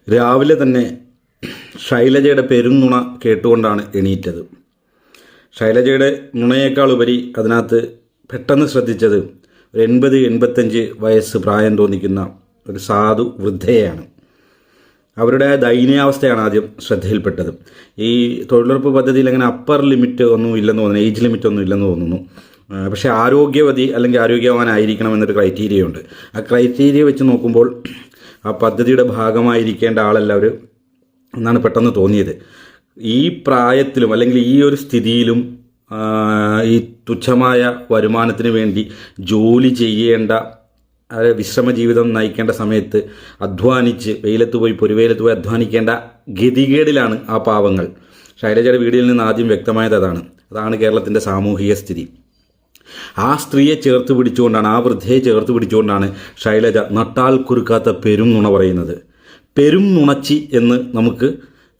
രാവിലെ തന്നെ ശൈലജയുടെ പെരും നുണ കേട്ടുകൊണ്ടാണ് എണീറ്റത്. ശൈലജയുടെ നുണയേക്കാൾ ഉപരി അതിനകത്ത് പെട്ടെന്ന് ശ്രദ്ധിച്ചത് ഒരു 80-85 വയസ്സ് പ്രായം തോന്നിക്കുന്ന ഒരു സാധു വൃദ്ധയെയാണ്. അവരുടെ ദയനീയാവസ്ഥയാണ് ആദ്യം ശ്രദ്ധയിൽപ്പെട്ടത്. ഈ തൊഴിലുറപ്പ് പദ്ധതിയിൽ അങ്ങനെ അപ്പർ ലിമിറ്റ് ഒന്നും ഇല്ലെന്ന് തോന്നുന്നു, ഏജ് ലിമിറ്റ് ഒന്നും ഇല്ലെന്ന് തോന്നുന്നു. പക്ഷേ ആരോഗ്യവതി അല്ലെങ്കിൽ ആരോഗ്യവാനായിരിക്കണം എന്നൊരു ക്രൈറ്റീരിയ ഉണ്ട്. ആ ക്രൈറ്റീരിയ വെച്ച് നോക്കുമ്പോൾ ആ പദ്ധതിയുടെ ഭാഗമായിരിക്കേണ്ട ആളെല്ലാവരും എന്നാണ് പെട്ടെന്ന് തോന്നിയത്. ഈ പ്രായത്തിലും അല്ലെങ്കിൽ ഈ ഒരു സ്ഥിതിയിലും ഈ തുച്ഛമായ വരുമാനത്തിന് വേണ്ടി ജോലി ചെയ്യേണ്ട, വിശ്രമ ജീവിതം നയിക്കേണ്ട സമയത്ത് അധ്വാനിച്ച് വെയിലത്ത് പോയി പൊരുവെയിലത്ത് പോയി അധ്വാനിക്കേണ്ട ഗതികേടിലാണ് ആ പാവങ്ങൾ. ശൈലജയുടെ വീഡിയോയിൽ നിന്ന് ആദ്യം വ്യക്തമായത് അതാണ് കേരളത്തിൻ്റെ സാമൂഹിക സ്ഥിതി. ആ സ്ത്രീയെ ചേർത്ത് പിടിച്ചുകൊണ്ടാണ്, ആ വൃദ്ധയെ ചേർത്ത് പിടിച്ചുകൊണ്ടാണ് ശൈലജ നട്ടാൽ കുറുക്കാത്ത പെരും നുണ പറയുന്നത്. പെരും നുണച്ചി എന്ന് നമുക്ക്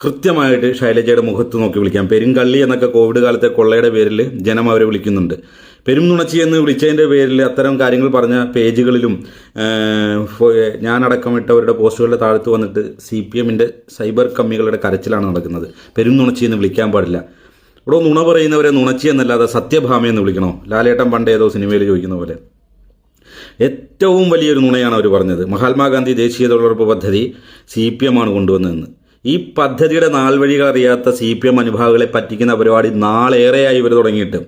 കൃത്യമായിട്ട് ശൈലജയുടെ മുഖത്ത് നോക്കി വിളിക്കാം. പെരുങ്കള്ളി എന്നൊക്കെ കോവിഡ് കാലത്തെ കൊള്ളയുടെ പേരിൽ ജനം അവരെ വിളിക്കുന്നുണ്ട്. പെരും നുണച്ചി എന്ന് വിളിച്ചതിൻ്റെ പേരിൽ അത്തരം കാര്യങ്ങൾ പറഞ്ഞ പേജുകളിലും ഞാനടക്കമിട്ടവരുടെ പോസ്റ്റുകളുടെ താഴത്ത് വന്നിട്ട് CPMൻ്റെ സൈബർ കമ്മികളുടെ കരച്ചിലാണ് നടക്കുന്നത്. പെരും നുണച്ചി എന്ന് വിളിക്കാൻ പാടില്ല. ഇവിടെ നുണ പറയുന്നവരെ നുണച്ചി എന്നല്ലാതെ സത്യഭാമ എന്ന് വിളിക്കണോ? ലാലേട്ടൻ പണ്ട് ഏതോ സിനിമയിൽ ചോദിക്കുന്ന പോലെ. ഏറ്റവും വലിയൊരു നുണയാണ് അവർ പറഞ്ഞത്. മഹാത്മാഗാന്ധി ദേശീയ തൊഴിലുറപ്പ് പദ്ധതി CPM ആണ് കൊണ്ടുവന്നതെന്ന്. ഈ പദ്ധതിയുടെ നാൾവഴികൾ അറിയാത്ത CPM അനുഭാവികളെ പറ്റിക്കുന്ന പരിപാടി നാളേറെയായി ഇവർ തുടങ്ങിയിട്ട്.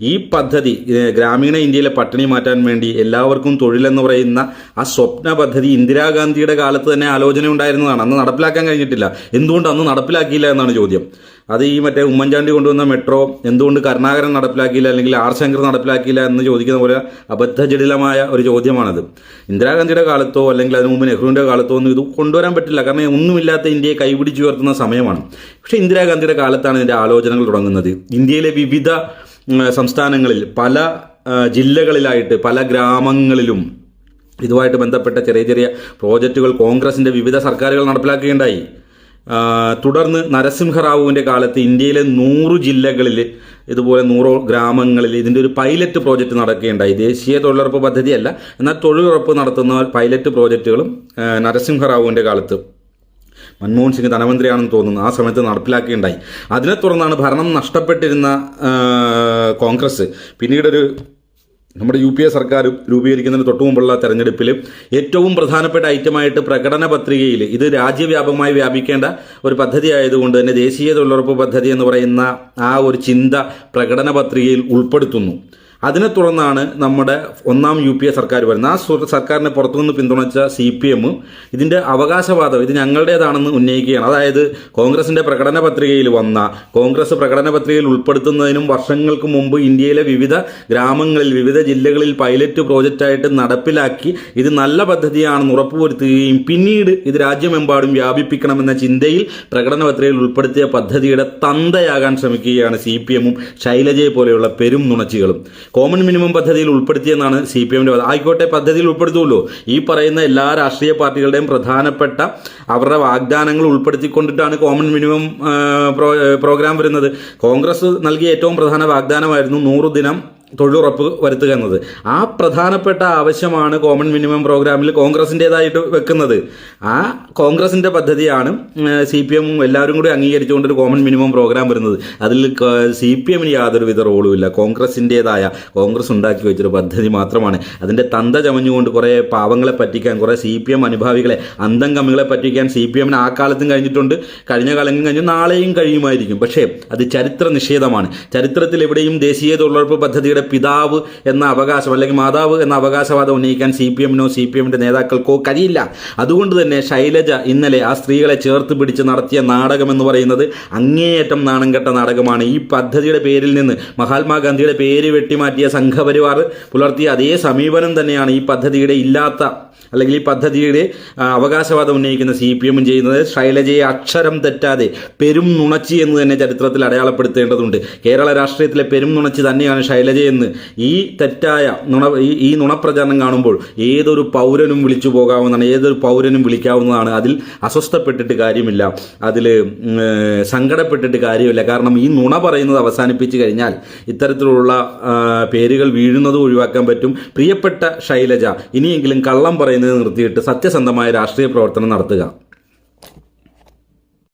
ഈ പദ്ധതി ഗ്രാമീണ ഇന്ത്യയിലെ പട്ടിണി മാറ്റാൻ വേണ്ടി എല്ലാവർക്കും തൊഴിലെന്ന് പറയുന്ന ആ സ്വപ്ന പദ്ധതി ഇന്ദിരാഗാന്ധിയുടെ കാലത്ത് തന്നെ ആലോചന ഉണ്ടായിരുന്നതാണ്. അന്ന് നടപ്പിലാക്കാൻ കഴിഞ്ഞിട്ടില്ല. എന്തുകൊണ്ട് അന്ന് നടപ്പിലാക്കിയില്ല എന്നാണ് ചോദ്യം. അത് ഈ മറ്റേ ഉമ്മൻചാണ്ടി കൊണ്ടുവന്ന മെട്രോ എന്തുകൊണ്ട് കരുണാകരൻ നടപ്പിലാക്കിയില്ല അല്ലെങ്കിൽ R ശങ്കർ നടപ്പിലാക്കിയില്ല എന്ന് ചോദിക്കുന്ന പോലെ അബദ്ധജടിലമായ ഒരു ചോദ്യമാണത്. ഇന്ദിരാഗാന്ധിയുടെ കാലത്തോ അല്ലെങ്കിൽ അതിനു മുമ്പ് നെഹ്റുവിൻ്റെ കാലത്തോ ഒന്നും ഇത് കൊണ്ടുവരാൻ പറ്റില്ല. കാരണം ഒന്നുമില്ലാത്ത ഇന്ത്യയെ കൈപിടിച്ചുയർത്തുന്ന സമയമാണ്. പക്ഷേ ഇന്ദിരാഗാന്ധിയുടെ കാലത്താണ് ഇതിൻ്റെ ആലോചനകൾ തുടങ്ങുന്നത്. ഇന്ത്യയിലെ വിവിധ സംസ്ഥാനങ്ങളിൽ പല ജില്ലകളിലായിട്ട് പല ഗ്രാമങ്ങളിലും ഇതുമായിട്ട് ബന്ധപ്പെട്ട ചെറിയ ചെറിയ പ്രോജക്റ്റുകൾ കോൺഗ്രസിൻ്റെ വിവിധ സർക്കാരുകൾ നടപ്പിലാക്കുകയുണ്ടായി. തുടർന്ന് നരസിംഹറാവുവിൻ്റെ കാലത്ത് ഇന്ത്യയിലെ 100 ജില്ലകളിൽ ഇതുപോലെ 100 ഗ്രാമങ്ങളിൽ ഇതിൻ്റെ ഒരു പൈലറ്റ് പ്രോജക്റ്റ് നടക്കുകയുണ്ടായി. ദേശീയ തൊഴിലുറപ്പ് പദ്ധതിയല്ല, എന്നാൽ തൊഴിലുറപ്പ് നടത്തുന്ന പൈലറ്റ് പ്രോജക്റ്റുകളും നരസിംഹറാവുവിൻ്റെ കാലത്ത്, മൻമോഹൻ സിംഗ് ധനമന്ത്രിയാണെന്ന് തോന്നുന്നു, ആ സമയത്ത് നടപ്പിലാക്കുകയുണ്ടായി. അതിനെ തുടർന്നാണ് ഭരണം നഷ്ടപ്പെട്ടിരുന്ന കോൺഗ്രസ് പിന്നീടൊരു നമ്മുടെ UPA സർക്കാർ രൂപീകരിക്കുന്നതിന് തൊട്ടു മുമ്പുള്ള തെരഞ്ഞെടുപ്പിൽ ഏറ്റവും പ്രധാനപ്പെട്ട ഐറ്റമായിട്ട് പ്രകടന പത്രികയിൽ, ഇത് രാജ്യവ്യാപകമായി വ്യാപിക്കേണ്ട ഒരു പദ്ധതി ആയതുകൊണ്ട് തന്നെ ദേശീയ തൊഴിലുറപ്പ് പദ്ധതി എന്ന് പറയുന്ന ആ ഒരു ചിന്ത പ്രകടന പത്രികയിൽ ഉൾപ്പെടുത്തുന്നു. അതിനെ തുടർന്നാണ് നമ്മുടെ ഒന്നാം UPA സർക്കാർ വരുന്നത്. ആ സർക്കാരിനെ പുറത്തുനിന്ന് പിന്തുണച്ച CPM ഇതിൻ്റെ അവകാശവാദം ഇത് ഞങ്ങളുടേതാണെന്ന് ഉന്നയിക്കുകയാണ്. അതായത് കോൺഗ്രസിൻ്റെ പ്രകടന പത്രികയിൽ വന്ന, കോൺഗ്രസ് പ്രകടന പത്രികയിൽ ഉൾപ്പെടുത്തുന്നതിനും വർഷങ്ങൾക്ക് മുമ്പ് ഇന്ത്യയിലെ വിവിധ ഗ്രാമങ്ങളിൽ വിവിധ ജില്ലകളിൽ പൈലറ്റ് പ്രോജക്റ്റായിട്ട് നടപ്പിലാക്കി ഇത് നല്ല പദ്ധതിയാണെന്ന് ഉറപ്പുവരുത്തുകയും പിന്നീട് ഇത് രാജ്യമെമ്പാടും വ്യാപിപ്പിക്കണമെന്ന ചിന്തയിൽ പ്രകടന പത്രികയിൽ ഉൾപ്പെടുത്തിയ പദ്ധതിയുടെ തന്തയാകാൻ ശ്രമിക്കുകയാണ് CPM ശൈലജയെ പോലെയുള്ള പെരും നുണച്ചികളും. കോമൺ മിനിമം പദ്ധതിയിൽ ഉൾപ്പെടുത്തിയെന്നാണ് CPMൻ്റെ വാദം. ആയിക്കോട്ടെ, പദ്ധതിയിൽ ഉൾപ്പെടുത്തുമല്ലോ. ഈ പറയുന്ന എല്ലാ രാഷ്ട്രീയ പാർട്ടികളുടെയും പ്രധാനപ്പെട്ട അവരുടെ വാഗ്ദാനങ്ങൾ ഉൾപ്പെടുത്തിക്കൊണ്ടിട്ടാണ് കോമൺ മിനിമം പ്രോഗ്രാം വരുന്നത്. കോൺഗ്രസ് നൽകിയ ഏറ്റവും പ്രധാന വാഗ്ദാനമായിരുന്നു 100 ദിനം തൊഴിലുറപ്പ് വരുത്തുക എന്നത്. ആ പ്രധാനപ്പെട്ട ആവശ്യമാണ് കോമൺ മിനിമം പ്രോഗ്രാമിൽ കോൺഗ്രസിൻ്റേതായിട്ട് വെക്കുന്നത്. ആ കോൺഗ്രസിൻ്റെ പദ്ധതിയാണ് CPM എല്ലാവരും കൂടി അംഗീകരിച്ചുകൊണ്ടൊരു കോമൺ മിനിമം പ്രോഗ്രാം വരുന്നത്. അതിൽ CPMന് യാതൊരുവിധ റോളും ഇല്ല. കോൺഗ്രസിൻ്റേതായ, കോൺഗ്രസ് ഉണ്ടാക്കി വെച്ചൊരു പദ്ധതി മാത്രമാണ്. അതിൻ്റെ തന്ത ചമഞ്ഞുകൊണ്ട് കുറേ പാവങ്ങളെ പറ്റിക്കാൻ, കുറേ CPM അനുഭാവികളെ, അന്തം കമ്മികളെ പറ്റിക്കാൻ CPMന് ആ കാലത്തും കഴിഞ്ഞിട്ടുണ്ട്, കഴിഞ്ഞ കാലം കഴിഞ്ഞു, നാളെയും കഴിയുമായിരിക്കും. പക്ഷേ അത് ചരിത്ര നിഷേധമാണ്. ചരിത്രത്തിൽ എവിടെയും ദേശീയ തൊഴിലുറപ്പ് പദ്ധതിയുടെ പിതാവ് എന്ന അവകാശം അല്ലെങ്കിൽ മാതാവ് എന്ന അവകാശവാദം ഉന്നയിക്കാൻ CPMനോ CPMൻ്റെ നേതാക്കൾക്കോ കഴിയില്ല. അതുകൊണ്ട് തന്നെ ശൈലജ ഇന്നലെ ആ സ്ത്രീകളെ ചേർത്ത് പിടിച്ച് നടത്തിയ നാടകം എന്ന് പറയുന്നത് അങ്ങേയറ്റം നാണം കെട്ട നാടകമാണ്. ഈ പദ്ധതിയുടെ പേരിൽ നിന്ന് മഹാത്മാഗാന്ധിയുടെ പേര് വെട്ടിമാറ്റിയ സംഘപരിവാർ പുലർത്തിയ അതേ സമീപനം തന്നെയാണ് ഈ പദ്ധതിയുടെ ഇല്ലാത്ത അല്ലെങ്കിൽ ഈ പദ്ധതിയുടെ അവകാശവാദം ഉന്നയിക്കുന്ന CPM ചെയ്യുന്നത്. ശൈലജയെ അക്ഷരം തെറ്റാതെ പെരും നുണച്ചി എന്ന് തന്നെ ചരിത്രത്തിൽ അടയാളപ്പെടുത്തേണ്ടതുണ്ട്. കേരള രാഷ്ട്രീയത്തിലെ പെരും നുണച്ചി തന്നെയാണ് ശൈലജയെന്ന് ഈ തെറ്റായ ഈ നുണപ്രചാരണം കാണുമ്പോൾ ഏതൊരു പൗരനും വിളിച്ചു പോകാവുന്നതാണ്, ഏതൊരു പൗരനും വിളിക്കാവുന്നതാണ്. അതിൽ അസ്വസ്ഥപ്പെട്ടിട്ട് കാര്യമില്ല, അതിൽ സങ്കടപ്പെട്ടിട്ട് കാര്യമില്ല. കാരണം ഈ നുണ പറയുന്നത് അവസാനിപ്പിച്ച് കഴിഞ്ഞാൽ ഇത്തരത്തിലുള്ള പേരുകൾ വീഴുന്നത് ഒഴിവാക്കാൻ പറ്റും. പ്രിയപ്പെട്ട ശൈലജ, ഇനിയെങ്കിലും കള്ളം പറയുന്നത് നിർത്തിയിട്ട് സത്യസന്ധമായ രാഷ്ട്രീയ പ്രവർത്തനം നടത്തുക.